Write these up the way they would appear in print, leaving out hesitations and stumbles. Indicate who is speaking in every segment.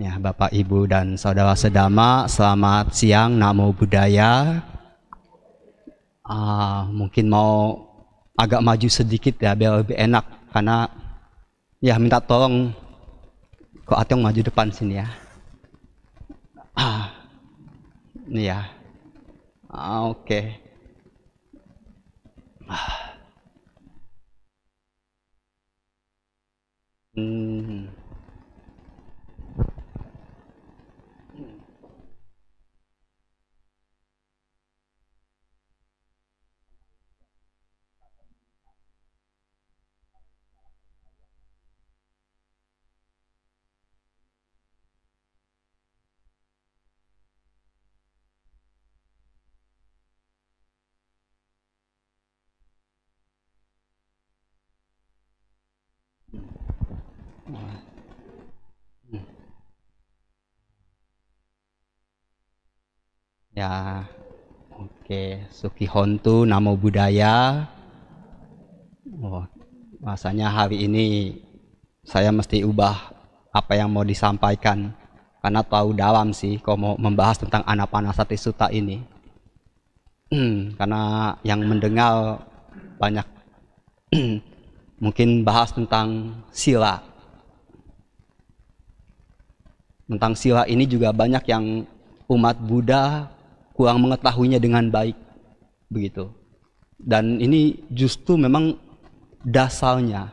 Speaker 1: Ya, Bapak, Ibu, dan Saudara Sedama, selamat siang, Namo Buddhaya. Mungkin mau agak maju sedikit ya, biar lebih enak. Karena ya minta tolong Ko Atyong maju depan sini ya. Ini ya. Oke. Ya, oke. Sukihontu, Namo Buddhaya. Rasanya hari ini saya mesti ubah apa yang mau disampaikan. Karena tahu dalam sih kalau mau membahas tentang Anapanasati Sutta ini. Karena yang mendengar banyak mungkin bahas tentang sila. Tentang sila ini juga banyak yang umat Buddha kurang mengetahuinya dengan baik, begitu. Dan ini justru memang dasarnya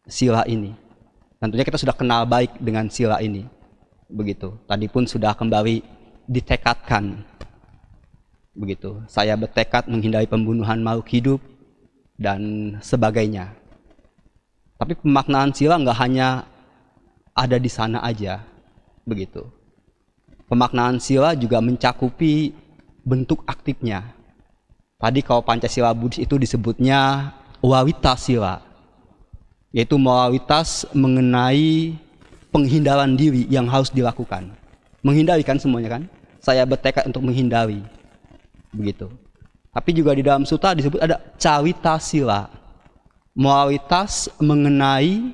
Speaker 1: sila ini. Tentunya kita sudah kenal baik dengan sila ini, begitu. Tadi pun sudah kembali ditekadkan, begitu. Saya bertekad menghindari pembunuhan makhluk hidup dan sebagainya. Tapi pemaknaan sila nggak hanya ada di sana aja, begitu. Pemaknaan sila juga mencakupi bentuk aktifnya. Tadi kalau Pancasila Buddhis itu disebutnya wawita sila, yaitu moralitas mengenai penghindaran diri yang harus dilakukan. Menghindari kan semuanya kan? Saya bertekad untuk menghindari, begitu. Tapi juga di dalam sutta disebut ada cawita sila, moralitas mengenai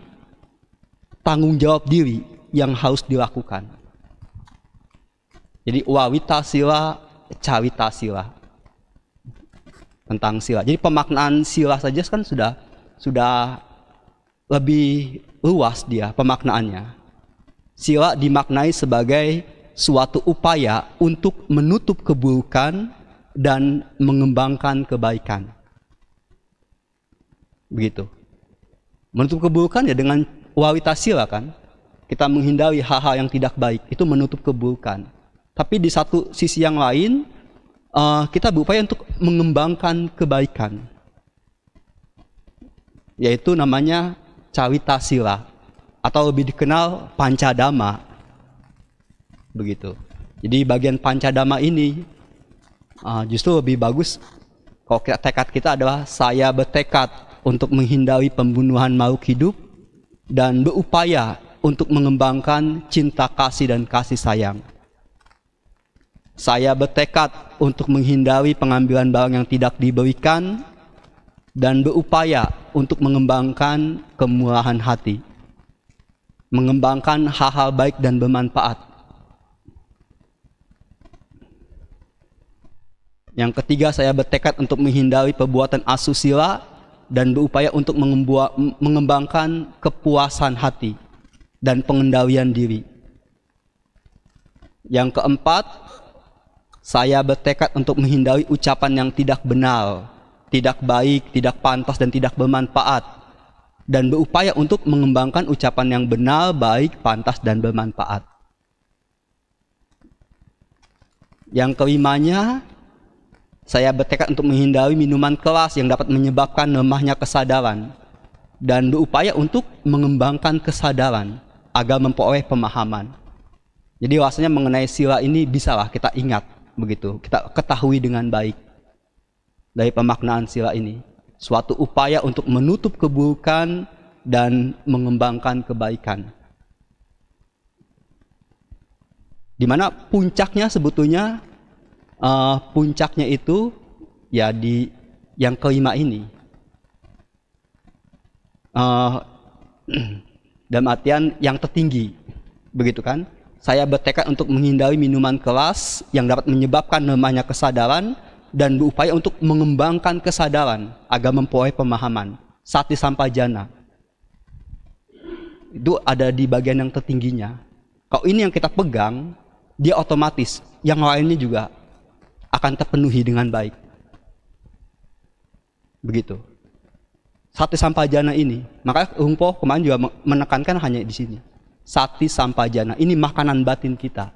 Speaker 1: tanggung jawab diri yang harus dilakukan. Jadi wawita sila, cawita sila, tentang sila. Jadi pemaknaan sila saja kan sudah lebih luas dia pemaknaannya. Sila dimaknai sebagai suatu upaya untuk menutup keburukan dan mengembangkan kebaikan. Begitu. Menutup keburukan ya dengan wawita sila kan. Kita menghindari hal-hal yang tidak baik, itu menutup keburukan. Tapi di satu sisi yang lain, kita berupaya untuk mengembangkan kebaikan. Yaitu namanya cawita sila. Atau lebih dikenal pancadama. Begitu. Jadi bagian pancadama ini justru lebih bagus kalau tekad kita adalah saya bertekad untuk menghindari pembunuhan makhluk hidup dan berupaya untuk mengembangkan cinta kasih dan kasih sayang. Saya bertekad untuk menghindari pengambilan barang yang tidak diberikan dan berupaya untuk mengembangkan kemurahan hati. Mengembangkan hal-hal baik dan bermanfaat. Yang ketiga, saya bertekad untuk menghindari perbuatan asusila dan berupaya untuk mengembangkan kepuasan hati dan pengendalian diri. Yang keempat, saya bertekad untuk menghindari ucapan yang tidak benar, tidak baik, tidak pantas, dan tidak bermanfaat. Dan berupaya untuk mengembangkan ucapan yang benar, baik, pantas, dan bermanfaat. Yang kelimanya, saya bertekad untuk menghindari minuman keras yang dapat menyebabkan lemahnya kesadaran. Dan berupaya untuk mengembangkan kesadaran agar memperoleh pemahaman. Jadi rasanya mengenai sila ini bisalah kita ingat. Begitu, kita ketahui dengan baik dari pemaknaan sila ini. Suatu upaya untuk menutup keburukan dan mengembangkan kebaikan. Dimana puncaknya sebetulnya, puncaknya itu ya di yang kelima ini. Dalam artian yang tertinggi. begitu kan? Saya bertekad untuk menghindari minuman keras yang dapat menyebabkan lemahnya kesadaran dan berupaya untuk mengembangkan kesadaran agar memperoleh pemahaman. Sati sampajana. Itu ada di bagian yang tertingginya. Kalau ini yang kita pegang, dia otomatis yang lainnya juga akan terpenuhi dengan baik. Begitu. Sati sampajana ini, makanya Humpo kemarin juga menekankan hanya di sini. Sati sampajana, ini makanan batin kita.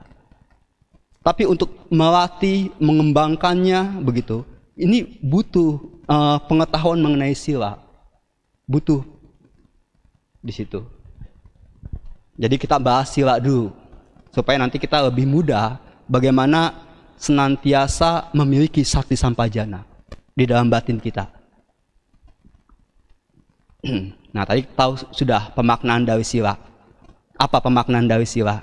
Speaker 1: Tapi untuk melatih, mengembangkannya begitu, ini butuh pengetahuan mengenai sila. Butuh di situ. Jadi kita bahas sila dulu, supaya nanti kita lebih mudah bagaimana senantiasa memiliki sati sampajana di dalam batin kita. Nah, tadi tahu sudah pemaknaan dari sila. Apa pemaknaan dari sila?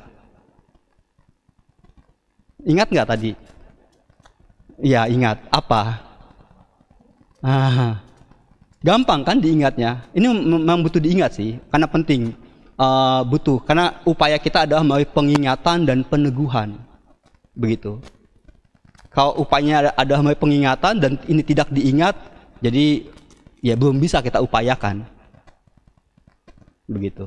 Speaker 1: Ingat nggak tadi? Ya, ingat. Apa? Gampang kan diingatnya? Ini memang butuh diingat sih, karena penting. Butuh, karena upaya kita adalah melalui pengingatan dan peneguhan. Begitu. Kalau upayanya adalah melalui pengingatan dan ini tidak diingat, jadi ya belum bisa kita upayakan. Begitu.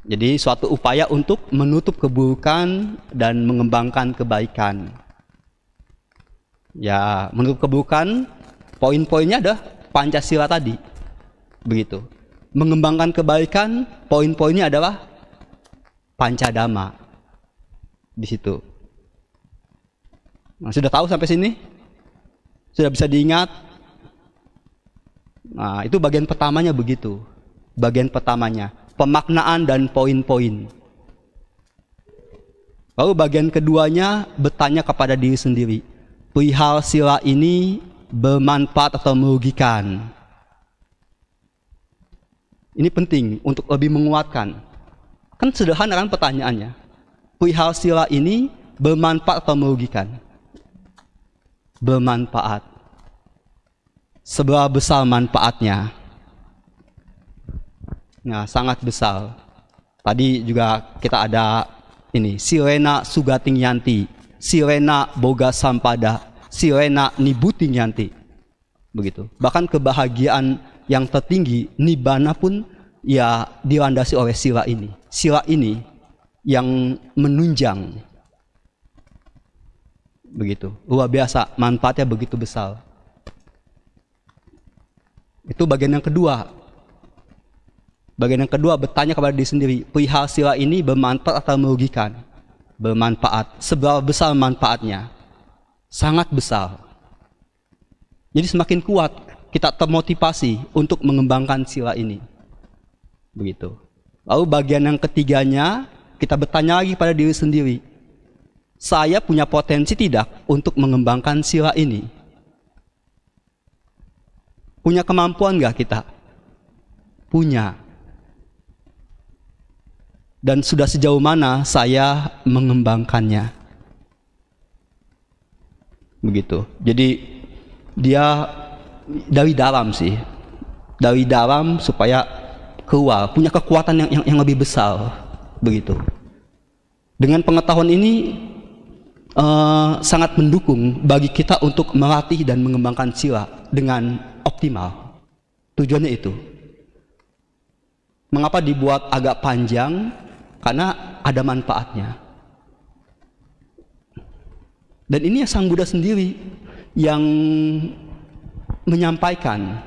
Speaker 1: Jadi suatu upaya untuk menutup keburukan dan mengembangkan kebaikan. Ya, menutup keburukan, poin-poinnya adalah Pancasila tadi. Begitu. Mengembangkan kebaikan, poin-poinnya adalah Pancadhamma. Di situ. Nah, sudah tahu sampai sini? Sudah bisa diingat? Nah, itu bagian pertamanya begitu. Bagian pertamanya. Pemaknaan dan poin-poin. Lalu bagian keduanya bertanya kepada diri sendiri. Perihal sila ini bermanfaat atau merugikan? Ini penting untuk lebih menguatkan. Kan sederhana kan pertanyaannya. Perihal sila ini bermanfaat atau merugikan? Bermanfaat. Seberapa besar manfaatnya? Nah, sangat besar. Tadi juga kita ada ini, Sirena Sugating Yanti, Sirena Boga Sampada, Sirena Nibuting Yanti. Begitu. Bahkan kebahagiaan yang tertinggi, Nibbana pun ya dilandasi oleh sila ini. Sila ini yang menunjang. Begitu. Luar biasa, manfaatnya begitu besar. Itu bagian yang kedua. Bagian yang kedua bertanya kepada diri sendiri, perihal sila ini bermanfaat atau merugikan? Bermanfaat. Seberapa besar manfaatnya? Sangat besar. Jadi semakin kuat kita termotivasi untuk mengembangkan sila ini. Begitu. Lalu bagian yang ketiganya, kita bertanya lagi pada diri sendiri, saya punya potensi tidak untuk mengembangkan sila ini? Punya kemampuan nggak kita? Punya. Dan sudah sejauh mana saya mengembangkannya? Begitu. Jadi dia dari dalam sih, dari dalam supaya keluar, punya kekuatan yang lebih besar. Begitu. Dengan pengetahuan ini sangat mendukung bagi kita untuk melatih dan mengembangkan sila dengan optimal. Tujuannya itu. Mengapa dibuat agak panjang? Karena ada manfaatnya. Dan ini Sang Buddha sendiri yang menyampaikan,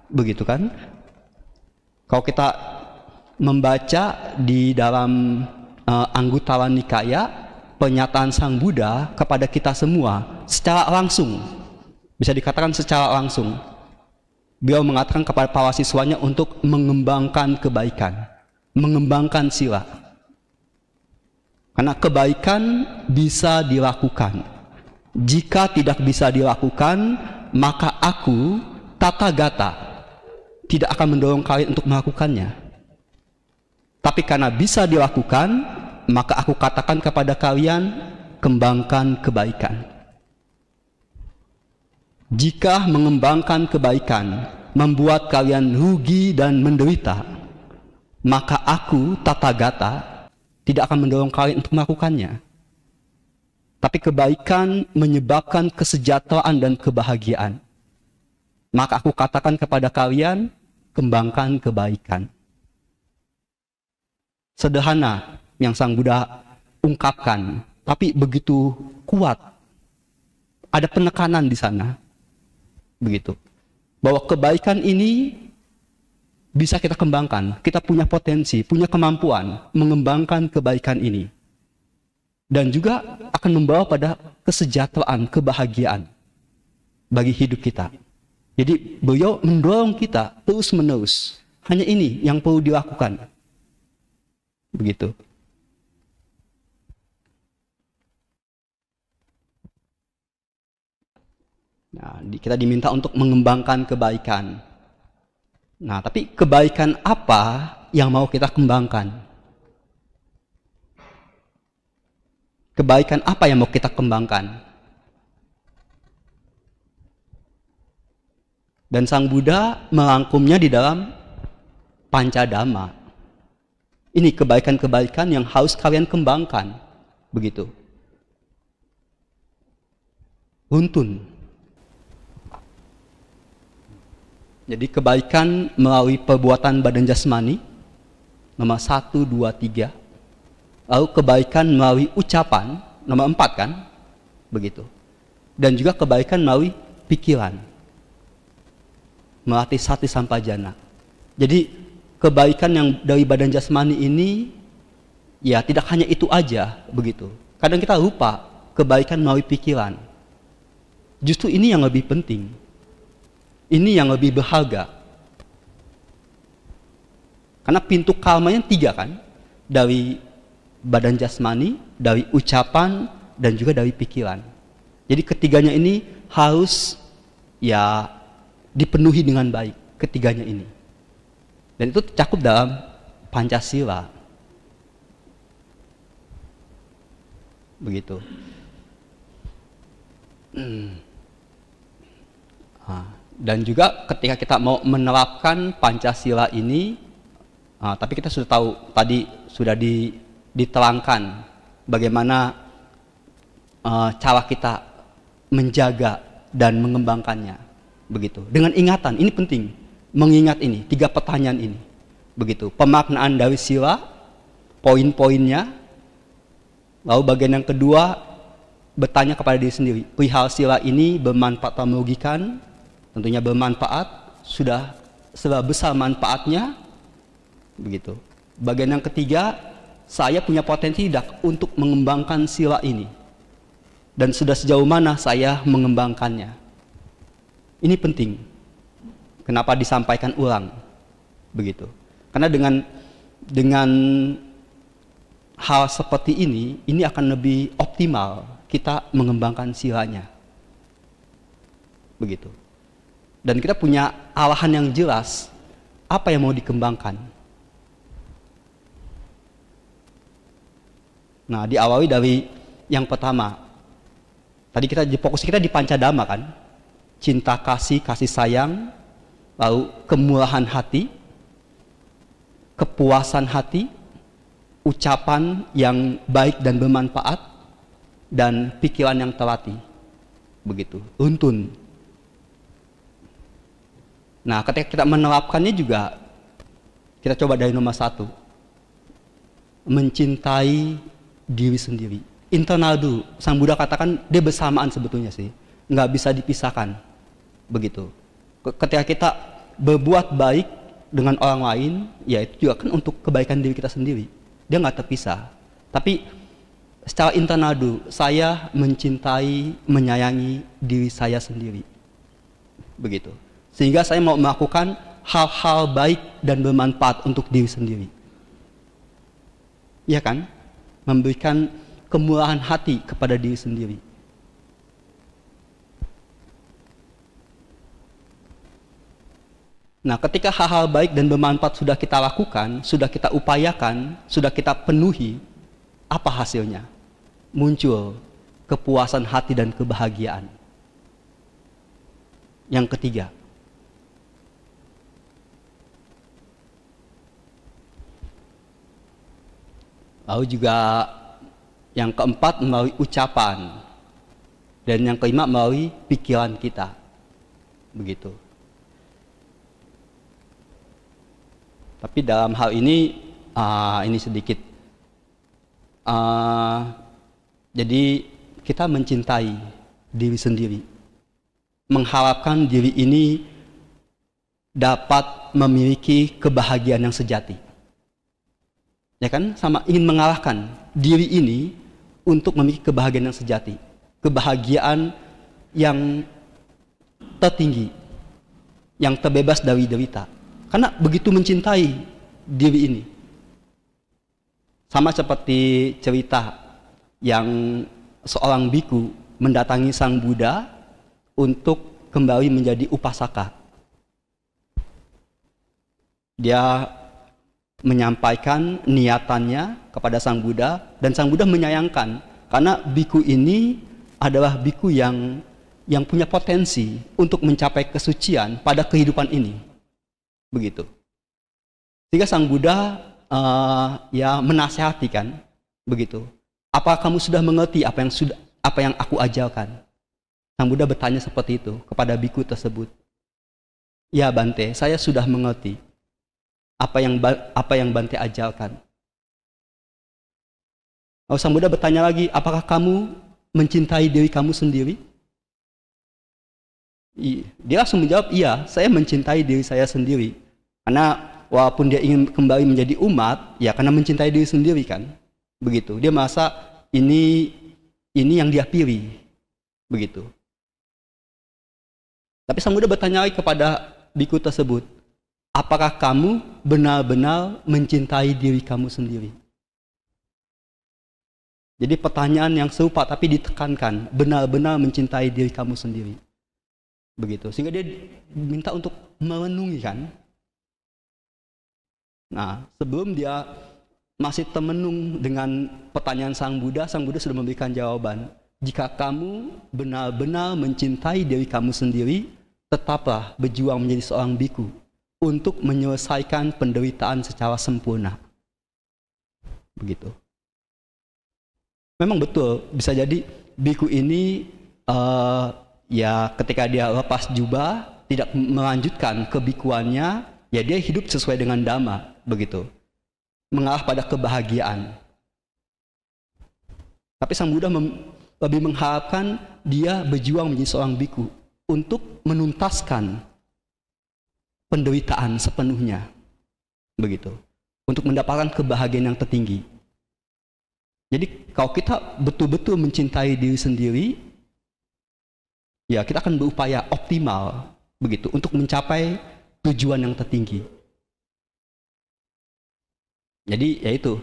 Speaker 1: begitu kan? Kalau kita membaca di dalam Anguttara Nikaya, pernyataan Sang Buddha kepada kita semua secara langsung, bisa dikatakan secara langsung, beliau mengatakan kepada para siswanya untuk mengembangkan kebaikan, mengembangkan sila. Karena kebaikan bisa dilakukan. Jika tidak bisa dilakukan, maka aku, Tathagata, tidak akan mendorong kalian untuk melakukannya. Tapi karena bisa dilakukan, maka aku katakan kepada kalian, kembangkan kebaikan. Jika mengembangkan kebaikan membuat kalian rugi dan menderita, maka aku, Tathagata, tidak akan mendorong kalian untuk melakukannya. Tapi kebaikan menyebabkan kesejahteraan dan kebahagiaan. Maka aku katakan kepada kalian, kembangkan kebaikan. Sederhana yang Sang Buddha ungkapkan, tapi begitu kuat. Ada penekanan di sana. Begitu. Bahwa kebaikan ini bisa kita kembangkan. Kita punya potensi, punya kemampuan mengembangkan kebaikan ini. Dan juga akan membawa pada kesejahteraan, kebahagiaan bagi hidup kita. Jadi beliau mendorong kita terus-menerus. Hanya ini yang perlu dilakukan. Begitu. Nah, kita diminta untuk mengembangkan kebaikan. Nah, tapi kebaikan apa yang mau kita kembangkan? Kebaikan apa yang mau kita kembangkan? Dan Sang Buddha merangkumnya di dalam Pancadhamma. Ini kebaikan-kebaikan yang harus kalian kembangkan. Begitu. Runtun. Jadi kebaikan melalui perbuatan badan jasmani. Nomor 1, 2, 3. Lalu kebaikan melalui ucapan, nomor 4 kan? Begitu. Dan juga kebaikan melalui pikiran. Melatih sati sampajana. Jadi kebaikan yang dari badan jasmani ini, ya tidak hanya itu aja, begitu. Kadang kita lupa kebaikan melalui pikiran. Justru ini yang lebih penting. Ini yang lebih berharga. Karena pintu karmanya 3 kan? Dari badan jasmani, dari ucapan, dan juga dari pikiran. Jadi ketiganya ini harus ya dipenuhi dengan baik, ketiganya ini. Dan itu tercakup dalam Pancasila. Begitu. Dan juga ketika kita mau menerapkan Pancasila ini, tapi kita sudah tahu tadi sudah diterangkan bagaimana cara kita menjaga dan mengembangkannya, begitu. Dengan ingatan, ini penting, mengingat ini, 3 pertanyaan ini, begitu. Pemaknaan dari sila, poin-poinnya, lalu bagian yang kedua, bertanya kepada diri sendiri, perihal sila ini bermanfaat atau merugikan? Tentunya bermanfaat, sudah sebesar manfaatnya, begitu. Bagian yang ketiga, saya punya potensi tidak untuk mengembangkan sila ini. Dan sudah sejauh mana saya mengembangkannya. Ini penting. Kenapa disampaikan ulang? Begitu. Karena dengan hal seperti ini akan lebih optimal kita mengembangkan silanya. Begitu. Dan kita punya arahan yang jelas apa yang mau dikembangkan. Nah, diawali dari yang pertama. Tadi fokus kita di Pancadhamma kan? Cinta kasih, kasih sayang, lalu kemurahan hati, kepuasan hati, ucapan yang baik dan bermanfaat, dan pikiran yang terlatih. Begitu, runtun. Nah, ketika kita menerapkannya juga, kita coba dari nomor 1. Mencintai diri sendiri. Internal dulu. Sang Buddha katakan dia bersamaan sebetulnya sih. Nggak bisa dipisahkan. Begitu. Ketika kita berbuat baik dengan orang lain, ya itu juga kan untuk kebaikan diri kita sendiri. Dia nggak terpisah. Tapi secara internal dulu, saya mencintai, menyayangi diri saya sendiri. Begitu. Sehingga saya mau melakukan hal-hal baik dan bermanfaat untuk diri sendiri. Iya kan? Memberikan kemurahan hati kepada diri sendiri. Nah, ketika hal-hal baik dan bermanfaat sudah kita lakukan, sudah kita upayakan, sudah kita penuhi, apa hasilnya? Muncul kepuasan hati dan kebahagiaan. Yang ketiga, Lalu juga yang keempat melalui ucapan. Dan yang kelima melalui pikiran kita. Begitu. Tapi dalam hal ini sedikit. Jadi kita mencintai diri sendiri. Mengharapkan diri ini dapat memiliki kebahagiaan yang sejati. Ya kan? Sama ingin mengalahkan diri ini untuk memiliki kebahagiaan yang sejati. Kebahagiaan yang tertinggi, yang terbebas dari derita. Karena begitu mencintai diri ini. Sama seperti cerita yang seorang biku mendatangi Sang Buddha untuk kembali menjadi upasaka. Dia menyampaikan niatannya kepada Sang Buddha dan Sang Buddha menyayangkan karena biku ini adalah biku yang punya potensi untuk mencapai kesucian pada kehidupan ini. Begitu. Sehingga Sang Buddha menasihati kan, begitu. Apa kamu sudah mengerti apa yang aku ajarkan? Sang Buddha bertanya seperti itu kepada biku tersebut. Ya Bante, saya sudah mengerti apa yang Bante ajarkan. Lalu Sang Buddha bertanya lagi, apakah kamu mencintai diri kamu sendiri? Dia langsung menjawab, iya, saya mencintai diri saya sendiri. Karena walaupun dia ingin kembali menjadi umat, ya karena mencintai diri sendiri kan. Begitu. Dia merasa ini yang dia pilih. Begitu. Tapi Sang Buddha bertanya lagi kepada biku tersebut, apakah kamu benar-benar mencintai diri kamu sendiri? Jadi pertanyaan yang serupa tapi ditekankan, benar-benar mencintai diri kamu sendiri. Begitu. Sehingga dia minta untuk merenungi kan. Nah, sebelum dia masih termenung dengan pertanyaan Sang Buddha sudah memberikan jawaban. Jika kamu benar-benar mencintai diri kamu sendiri, tetaplah berjuang menjadi seorang biku untuk menyelesaikan penderitaan secara sempurna. Begitu. Memang betul, bisa jadi biku ini ketika dia lepas jubah, tidak melanjutkan kebikuannya, ya dia hidup sesuai dengan dhamma, begitu. Mengarah pada kebahagiaan. Tapi Sang Buddha lebih mengharapkan dia berjuang menjadi seorang biku untuk menuntaskan penderitaan sepenuhnya, begitu. Untuk mendapatkan kebahagiaan yang tertinggi. Jadi kalau kita betul-betul mencintai diri sendiri, ya kita akan berupaya optimal, begitu, untuk mencapai tujuan yang tertinggi. Jadi yaitu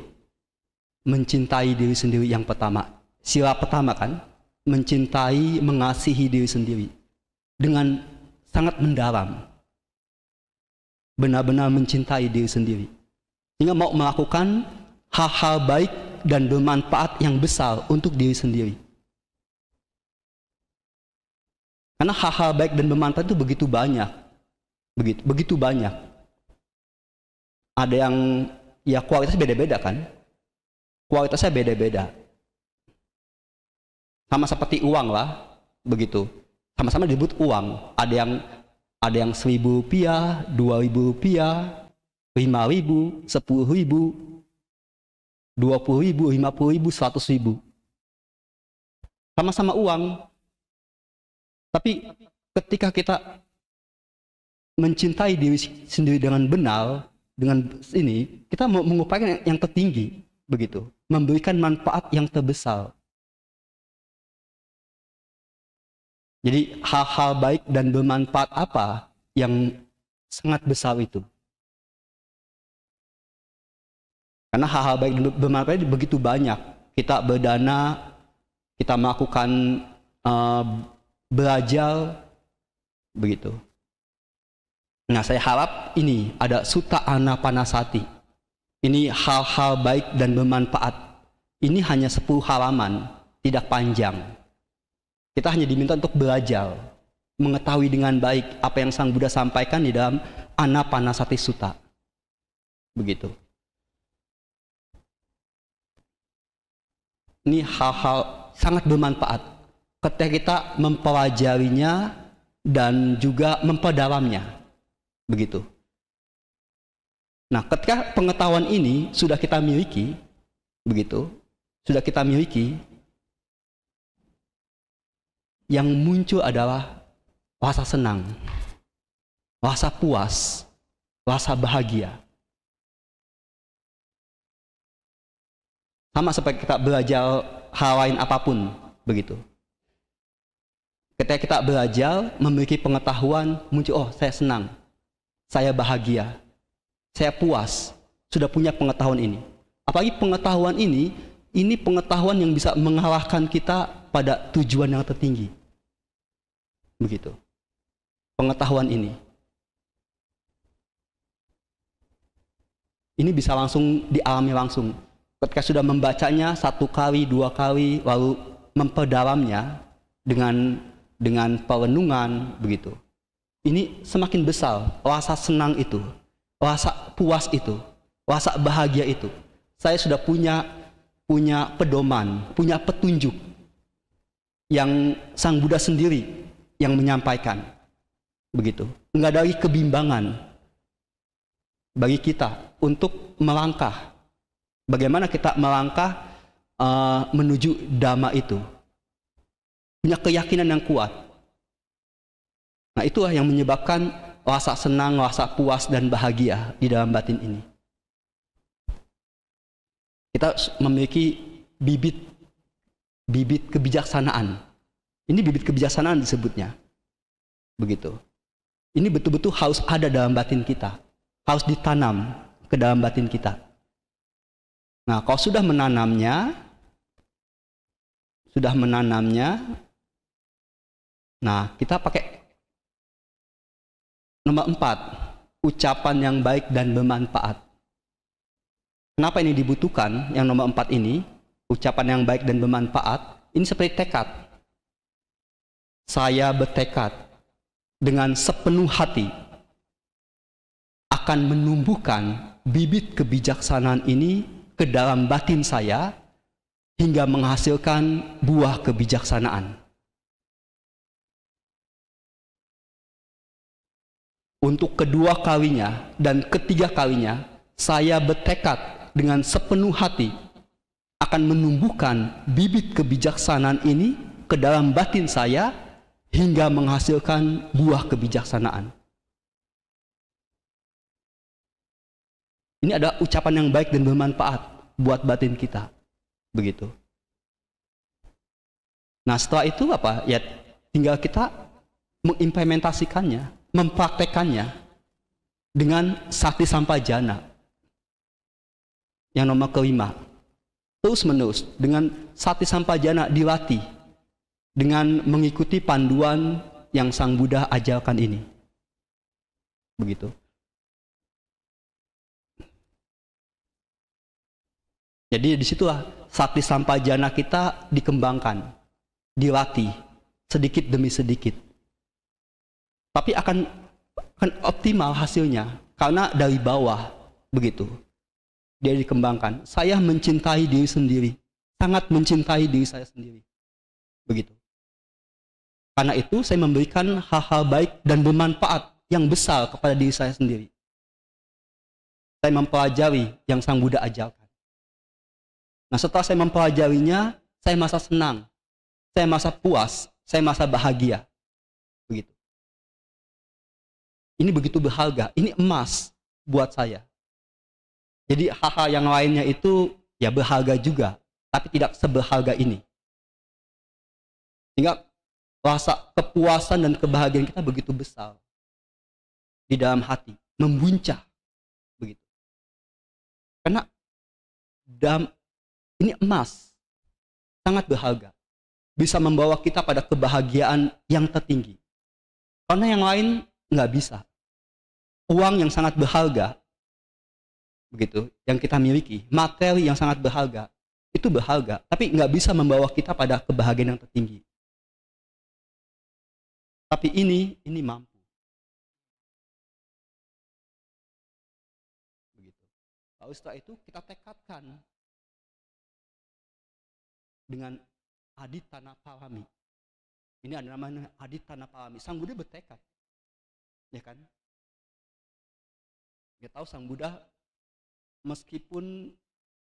Speaker 1: mencintai diri sendiri yang pertama. Sila pertama kan, mencintai, mengasihi diri sendiri dengan sangat mendalam. Benar-benar mencintai diri sendiri. Sehingga mau melakukan hal-hal baik dan bermanfaat yang besar untuk diri sendiri. Karena hal-hal baik dan bermanfaat itu begitu banyak. Begitu banyak. Ada yang ya kualitasnya beda-beda kan. Kualitasnya beda-beda. Sama seperti uang lah, begitu. Sama-sama disebut uang. Ada yang 1.000 rupiah, 2.000 rupiah, 5.000, 10.000, 20.000, 50.000, 100.000. Sama-sama uang. Tapi ketika kita mencintai diri sendiri dengan benar, dengan ini, kita mengupayakan yang tertinggi, begitu. Memberikan manfaat yang terbesar. Jadi hal-hal baik dan bermanfaat apa yang sangat besar itu? Karena hal-hal baik dan bermanfaat begitu banyak. Kita berdana, kita melakukan belajar, begitu. Nah, saya harap ini ada Sutta Anapanasati. Ini hal-hal baik dan bermanfaat. Ini hanya 10 halaman, tidak panjang. Kita hanya diminta untuk belajar, mengetahui dengan baik apa yang Sang Buddha sampaikan di dalam Anapanasati Sutta. Begitu. Ini hal-hal sangat bermanfaat ketika kita mempelajarinya dan juga memperdalamnya. Begitu. Nah, ketika pengetahuan ini sudah kita miliki, begitu, sudah kita miliki, yang muncul adalah rasa senang, rasa puas, rasa bahagia. Sama seperti kita belajar hal lain apapun, begitu. Ketika kita belajar, memiliki pengetahuan, muncul, oh saya senang, saya bahagia, saya puas, sudah punya pengetahuan ini. Apalagi pengetahuan ini pengetahuan yang bisa mengalahkan kita pada tujuan yang tertinggi. Begitu. Pengetahuan ini. Ini bisa langsung dialami langsung. Ketika sudah membacanya 1 kali, 2 kali, lalu memperdalamnya dengan perenungan, begitu. Ini semakin besar rasa senang itu, rasa puas itu, rasa bahagia itu. Saya sudah punya pedoman, punya petunjuk yang Sang Buddha sendiri yang menyampaikan, begitu. Enggak ada lagi kebimbangan bagi kita untuk melangkah. Bagaimana kita melangkah menuju Dhamma itu? Punya keyakinan yang kuat. Nah, itulah yang menyebabkan rasa senang, rasa puas dan bahagia di dalam batin ini. Kita memiliki bibit kebijaksanaan. Ini bibit kebijaksanaan disebutnya. Begitu. Ini betul-betul harus ada dalam batin kita. Harus ditanam ke dalam batin kita. Nah, kalau sudah menanamnya, nah kita pakai nomor 4, ucapan yang baik dan bermanfaat. Kenapa ini dibutuhkan, yang nomor 4 ini, ucapan yang baik dan bermanfaat, ini seperti tekad. Saya bertekad dengan sepenuh hati akan menumbuhkan bibit kebijaksanaan ini ke dalam batin saya hingga menghasilkan buah kebijaksanaan. Untuk kedua kalinya dan ketiga kalinya, saya bertekad dengan sepenuh hati akan menumbuhkan bibit kebijaksanaan ini ke dalam batin saya hingga menghasilkan buah kebijaksanaan. Ini adalah ucapan yang baik dan bermanfaat buat batin kita. Begitu. Nah, setelah itu apa? Ya tinggal kita mengimplementasikannya, mempraktekannya dengan sakti sampajana. Yang nomor kelima. Terus menerus dengan sakti sampajana dilatih dengan mengikuti panduan yang Sang Buddha ajarkan ini. Begitu. Jadi disitulah sakti sampajana kita dikembangkan, dilatih sedikit demi sedikit. Tapi akan optimal hasilnya karena dari bawah, begitu. Dia dikembangkan. Saya mencintai diri sendiri, sangat mencintai diri saya sendiri, begitu. Karena itu saya memberikan hal-hal baik dan bermanfaat yang besar kepada diri saya sendiri. Saya mempelajari yang Sang Buddha ajarkan. Nah, setelah saya mempelajarinya, saya merasa senang, saya merasa puas, saya merasa bahagia. Begitu. Ini begitu berharga, ini emas buat saya. Jadi hal-hal yang lainnya itu ya berharga juga, tapi tidak seberharga ini. Sehingga rasa kepuasan dan kebahagiaan kita begitu besar di dalam hati, membuncah. Begitu. Karena ini emas, sangat berharga. Bisa membawa kita pada kebahagiaan yang tertinggi. Karena yang lain nggak bisa. Uang yang sangat berharga, begitu, yang kita miliki, materi yang sangat berharga, itu berharga, tapi nggak bisa membawa kita pada kebahagiaan yang tertinggi. Tapi ini mampu. Begitu. Lalu setelah itu kita tekadkan dengan Aditana Palami. Ini ada namanya Aditana Palami. Sang Buddha bertekad, ya kan? Dia tahu Sang Buddha, meskipun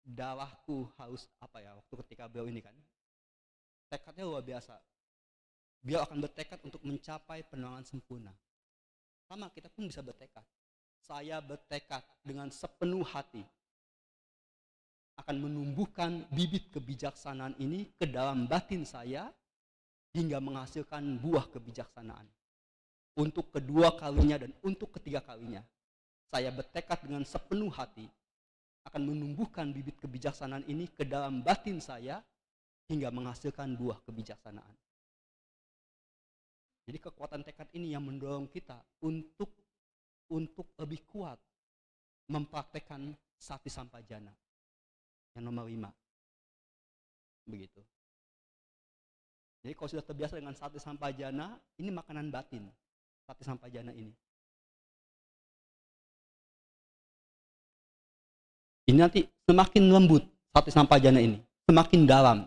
Speaker 1: darahku harus waktu ketika beliau ini kan, tekadnya luar biasa. Beliau akan bertekad untuk mencapai penerangan sempurna. Sama kita pun bisa bertekad. Saya bertekad dengan sepenuh hati akan menumbuhkan bibit kebijaksanaan ini ke dalam batin saya hingga menghasilkan buah kebijaksanaan. Untuk kedua kalinya dan untuk ketiga kalinya, saya bertekad dengan sepenuh hati akan menumbuhkan bibit kebijaksanaan ini ke dalam batin saya hingga menghasilkan buah kebijaksanaan. Jadi kekuatan tekad ini yang mendorong kita untuk lebih kuat mempraktekkan sati sampajana yang nomor 5. Begitu. Jadi kalau sudah terbiasa dengan sati sampajana, ini makanan batin, sati sampajana ini. Ini nanti semakin lembut sati sampajana ini, semakin dalam,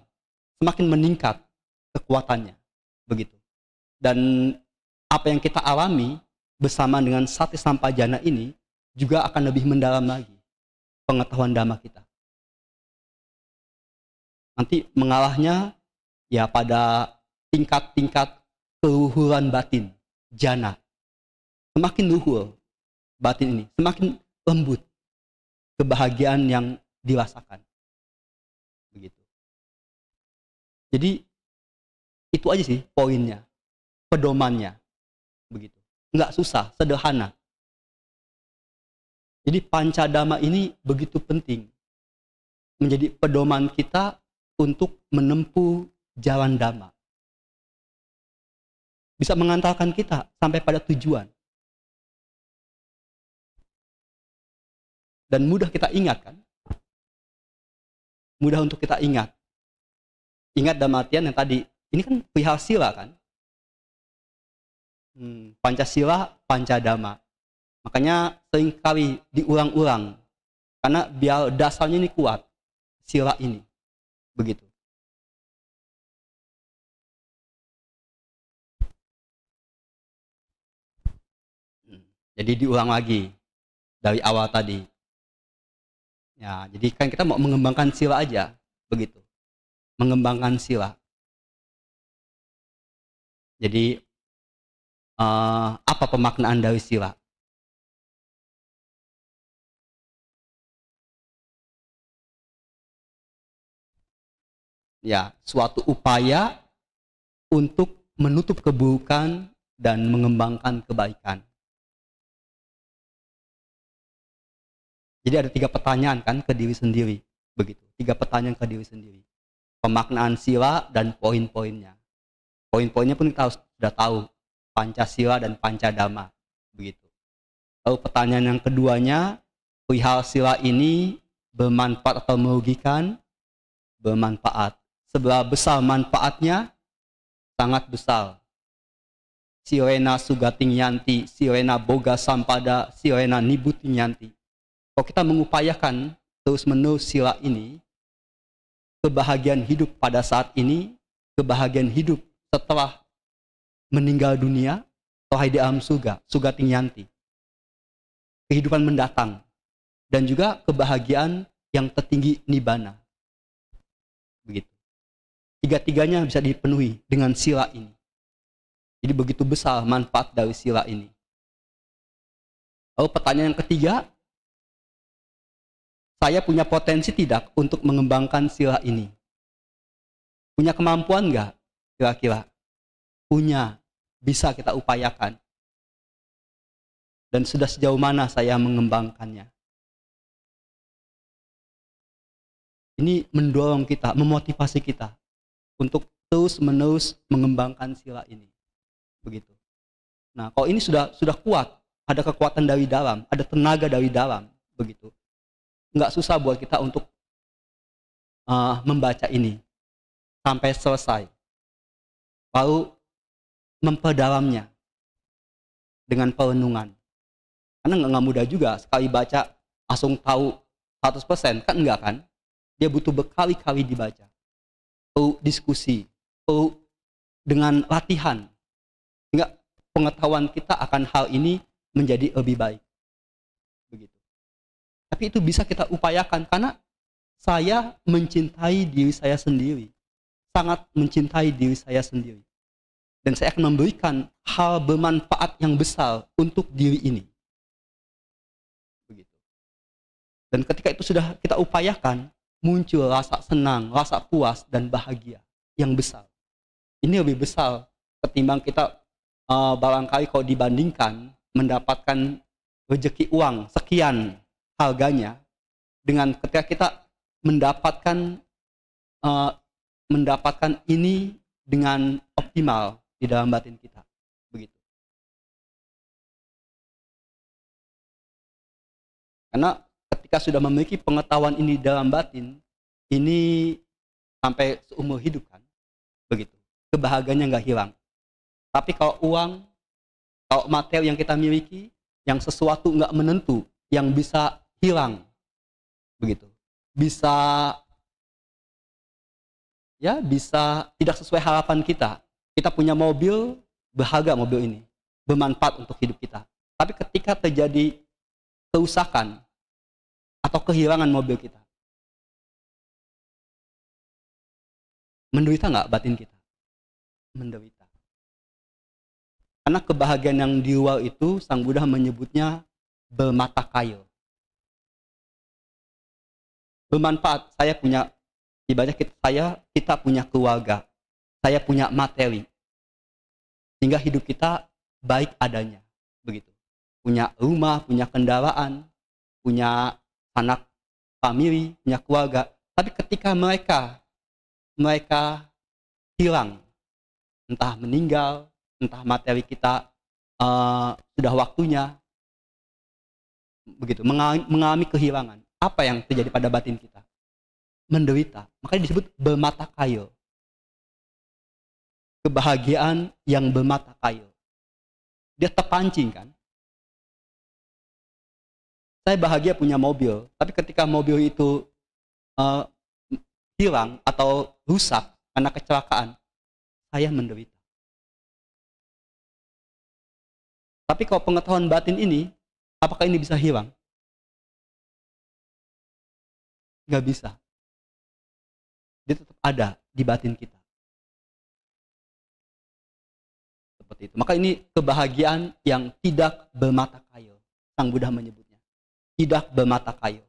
Speaker 1: semakin meningkat kekuatannya. Begitu. Dan apa yang kita alami bersama dengan sati sampajana ini juga akan lebih mendalam lagi pengetahuan dhamma kita. Nanti mengalahnya ya pada tingkat-tingkat keluhuran batin, jana. Semakin luhur batin ini, semakin lembut kebahagiaan yang dirasakan. Begitu. Jadi itu aja sih poinnya, pedomannya. Begitu. Enggak susah, sederhana. Jadi pancadhamma ini begitu penting. Menjadi pedoman kita untuk menempuh jalan dhamma. Bisa mengantarkan kita sampai pada tujuan. Dan mudah kita ingat kan? Mudah untuk kita ingat. Ingat dalam artian yang tadi, ini kan perihal sila kan? Pancasila, pancadhamma. Makanya seringkali diulang-ulang. Karena biar dasarnya ini kuat. Sila ini. Begitu. Jadi diulang lagi. Dari awal tadi. Ya, jadi kan kita mau mengembangkan sila aja. Begitu. Mengembangkan sila. Jadi apa pemaknaan dari sila? Ya, suatu upaya untuk menutup keburukan dan mengembangkan kebaikan. Jadi ada 3 pertanyaan kan ke diri sendiri. Begitu. 3 pertanyaan ke diri sendiri. Pemaknaan sila dan poin-poinnya. Poin-poinnya pun kita sudah tahu. Pancasila dan pancadhamma. Begitu. Lalu pertanyaan yang keduanya, perihal sila ini bermanfaat atau merugikan? Bermanfaat. Seberapa besar manfaatnya? Sangat besar. Sirena sugating yanti, sirena boga sampada, sirena nibuting yanti. Kalau kita mengupayakan terus-menerus sila ini, kebahagiaan hidup pada saat ini, kebahagiaan hidup setelah meninggal dunia, atau di alam surga, sugating yanti. Kehidupan mendatang. Dan juga kebahagiaan yang tertinggi nibbana. Begitu. 3-tiganya bisa dipenuhi dengan sila ini. Jadi begitu besar manfaat dari sila ini. Lalu pertanyaan yang ketiga, saya punya potensi tidak untuk mengembangkan sila ini? Punya kemampuan nggak kira-kira? Punya, bisa kita upayakan. Dan sudah sejauh mana saya mengembangkannya? Ini mendorong kita, memotivasi kita untuk terus-menerus mengembangkan sila ini. Begitu. Nah, kalau ini sudah kuat, ada kekuatan dari dalam, ada tenaga dari dalam, begitu. Nggak susah buat kita untuk membaca ini sampai selesai. Lalu memperdalamnya dengan perenungan. Karena nggak mudah juga sekali baca langsung tahu 100%, kan enggak kan? Dia butuh berkali-kali dibaca. perlu diskusi, perlu dengan latihan, sehingga pengetahuan kita akan hal ini menjadi lebih baik. Begitu. Tapi itu bisa kita upayakan karena saya mencintai diri saya sendiri, sangat mencintai diri saya sendiri. Dan saya akan memberikan hal bermanfaat yang besar untuk diri ini. Begitu. Dan ketika itu sudah kita upayakan, muncul rasa senang, rasa puas, dan bahagia yang besar. Ini lebih besar ketimbang kita barangkali kalau dibandingkan mendapatkan rezeki uang sekian harganya dengan ketika kita mendapatkan ini dengan optimal di dalam batin kita. Begitu. Karena ketika sudah memiliki pengetahuan ini dalam batin, ini sampai seumur hidup kan, begitu. Kebahagiaannya nggak hilang. Tapi kalau uang, kalau materi yang kita miliki, yang sesuatu nggak menentu, yang bisa hilang, begitu. Bisa tidak sesuai harapan kita. Kita punya mobil, berharga mobil ini, bermanfaat untuk hidup kita. Tapi ketika terjadi kerusakan atau kehilangan mobil kita, menderita nggak batin kita? Menderita. Karena kebahagiaan yang di luar itu, Sang Buddha menyebutnya bermata kail. Bermanfaat. Saya punya, ibaratnya kita punya keluarga, saya punya materi, sehingga hidup kita baik adanya, begitu. Punya rumah, punya kendaraan, punya anak, family, punya keluarga. Tapi ketika mereka hilang, entah meninggal, entah materi kita sudah waktunya, begitu, mengalami kehilangan. Apa yang terjadi pada batin kita? Menderita. Makanya disebut bermata kail. Kebahagiaan yang bermata kail. Dia terpancing kan? Saya bahagia punya mobil, tapi ketika mobil itu hilang atau rusak karena kecelakaan, saya menderita. Tapi kalau pengetahuan batin ini, apakah ini bisa hilang? Nggak bisa. Dia tetap ada di batin kita. Seperti itu. Maka ini kebahagiaan yang tidak bermata kail. Sang Buddha menyebutnya. Tidak bermata kail.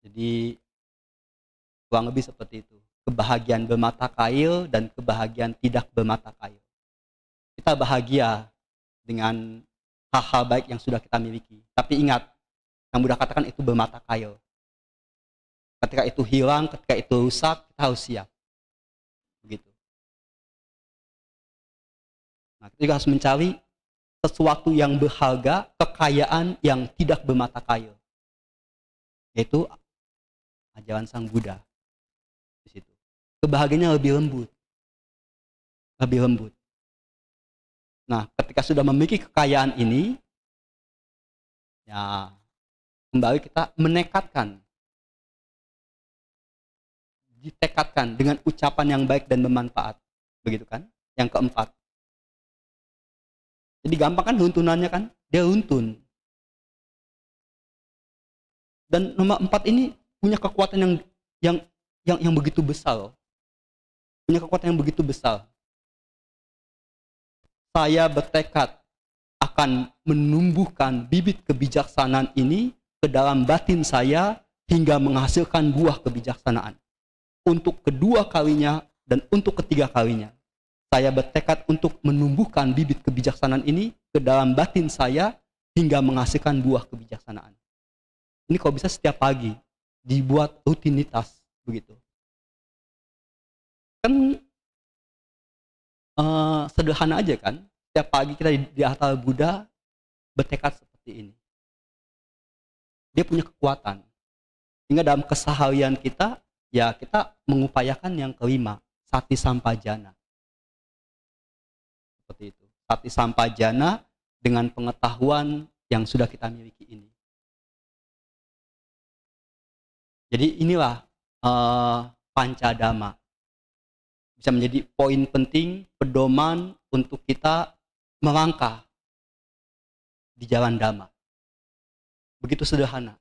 Speaker 1: Jadi kurang lebih seperti itu. Kebahagiaan bermata kail dan kebahagiaan tidak bermata kail. Kita bahagia dengan hal-hal baik yang sudah kita miliki. Tapi ingat, yang Buddha katakan itu bermata kail. Ketika itu hilang, ketika itu rusak, kita harus siap. Begitu. Nah, kita juga harus mencari sesuatu yang berharga, kekayaan yang tidak bermata kail. Yaitu ajaran Sang Buddha. Di situ. Kebahagiaannya lebih lembut. Lebih lembut. Nah, ketika sudah memiliki kekayaan ini, ya kembali kita ditekadkan dengan ucapan yang baik dan bermanfaat, begitu kan? Yang keempat. Jadi gampang kan runtunannya kan? Dia runtun. Dan nomor 4 ini punya kekuatan yang begitu besar. Punya kekuatan yang begitu besar. Saya bertekad akan menumbuhkan bibit kebijaksanaan ini ke dalam batin saya hingga menghasilkan buah kebijaksanaan. Untuk kedua kalinya dan untuk ketiga kalinya. Saya bertekad untuk menumbuhkan bibit kebijaksanaan ini ke dalam batin saya hingga menghasilkan buah kebijaksanaan. Ini kalau bisa setiap pagi dibuat rutinitas begitu. Kan sederhana aja kan? Setiap pagi kita di Hatha Buddha bertekad seperti ini. Dia punya kekuatan. Sehingga dalam keseharian kita, ya kita mengupayakan yang kelima, sati sampajana. Seperti itu. Sati sampajana dengan pengetahuan yang sudah kita miliki ini. Jadi inilah pancadama. Bisa menjadi poin penting, pedoman untuk kita melangkah di jalan dhamma. Begitu sederhana.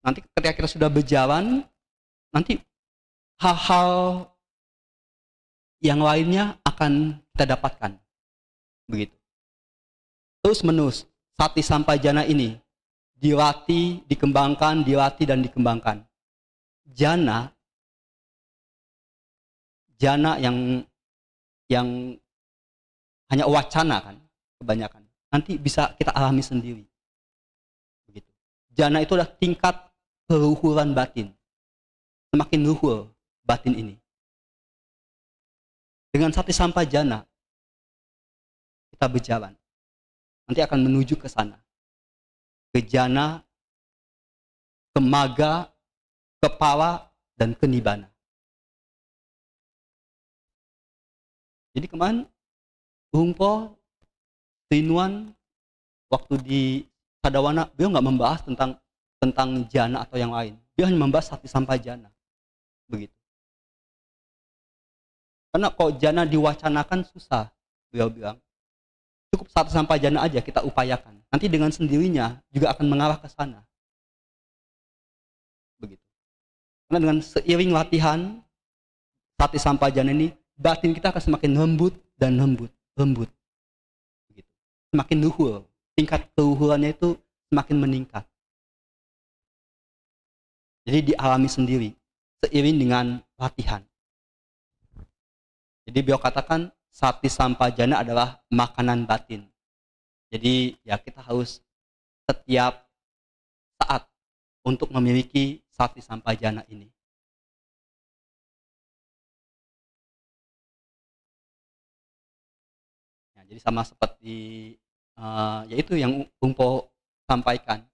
Speaker 1: Nanti ketika kita sudah berjalan, nanti hal-hal yang lainnya akan kita dapatkan. Begitu. Terus menerus, sati sampajana ini dilatih, dikembangkan, dilatih dan dikembangkan. Jana yang hanya wacana kan, kebanyakan. Nanti bisa kita alami sendiri. Begitu. Jana itu adalah tingkat keluhuran batin. Semakin luhur batin ini. Dengan sati sampajana kita berjalan. Nanti akan menuju ke sana. Ke jana, ke maga, ke pala, dan ke nibbana. Jadi kemarin Hungpo, Trinuan, waktu di Sadawana, beliau nggak membahas tentang jana atau yang lain. Dia hanya membahas sati sampajana. Begitu. Karena kalau jana diwacanakan susah, beliau bilang. Cukup sati sampajana aja kita upayakan. Nanti dengan sendirinya juga akan mengarah ke sana. Begitu. Karena dengan seiring latihan sati sampajana ini, batin kita akan semakin lembut dan lembut. Begitu. Semakin luhur. Tingkat keluhurannya itu semakin meningkat. Jadi dialami sendiri. Seiring dengan latihan. Jadi beliau katakan, sati sampajana adalah makanan batin. Jadi ya kita harus setiap saat untuk memiliki sati sampajana ini. Ya, jadi sama seperti yaitu yang Hungpo sampaikan.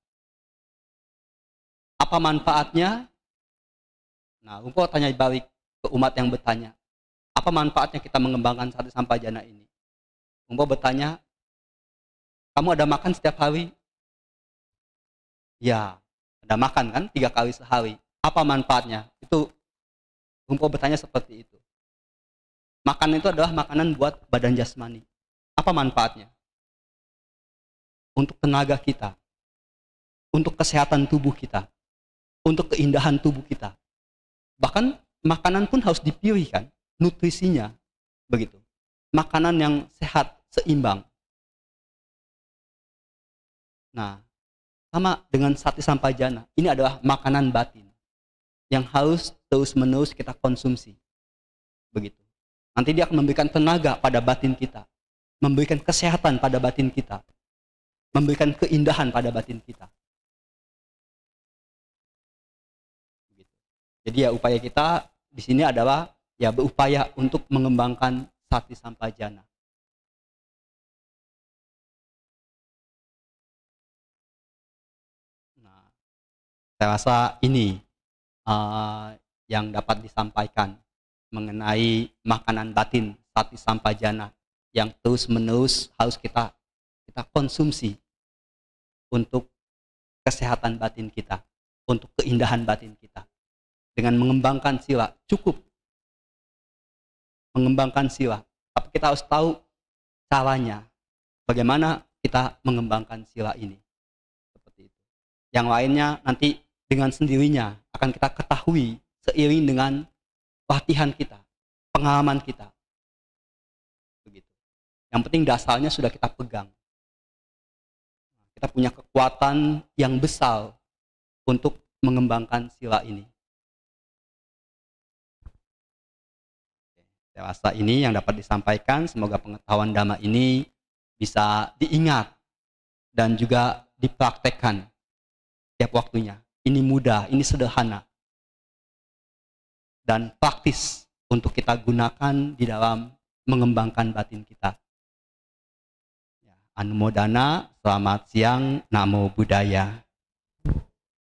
Speaker 1: Apa manfaatnya? Nah, Hungpo tanya balik ke umat yang bertanya. Apa manfaatnya kita mengembangkan sati sampajana ini? Hungpo bertanya, kamu ada makan setiap hari? Ya, ada makan kan 3 kali sehari. Apa manfaatnya? Itu Hungpo bertanya seperti itu. Makan itu adalah makanan buat badan jasmani. Apa manfaatnya? Untuk tenaga kita, untuk kesehatan tubuh kita, untuk keindahan tubuh kita. Bahkan makanan pun harus dipilih kan, nutrisinya begitu. Makanan yang sehat, seimbang. Nah, sama dengan sati sampajana, ini adalah makanan batin yang harus terus-menerus kita konsumsi. Begitu. Nanti dia akan memberikan tenaga pada batin kita, memberikan kesehatan pada batin kita, memberikan keindahan pada batin kita. Begitu. Jadi ya upaya kita di sini adalah ya berupaya untuk mengembangkan sati sampajana. Nah, saya rasa ini yang dapat disampaikan mengenai makanan batin sati sampajana yang terus-menerus harus kita konsumsi untuk kesehatan batin kita, untuk keindahan batin kita. Dengan mengembangkan sila, cukup mengembangkan sila. Tapi kita harus tahu caranya, bagaimana kita mengembangkan sila ini. Seperti itu. Yang lainnya nanti dengan sendirinya akan kita ketahui seiring dengan latihan kita, pengalaman kita. Begitu. Yang penting dasarnya sudah kita pegang. Kita punya kekuatan yang besar untuk mengembangkan sila ini. Saya rasa ini yang dapat disampaikan. Semoga pengetahuan Dhamma ini bisa diingat dan juga dipraktekkan tiap waktunya. Ini mudah, ini sederhana, dan praktis untuk kita gunakan di dalam mengembangkan batin kita. Anumodana, selamat siang, Namo Buddhaya.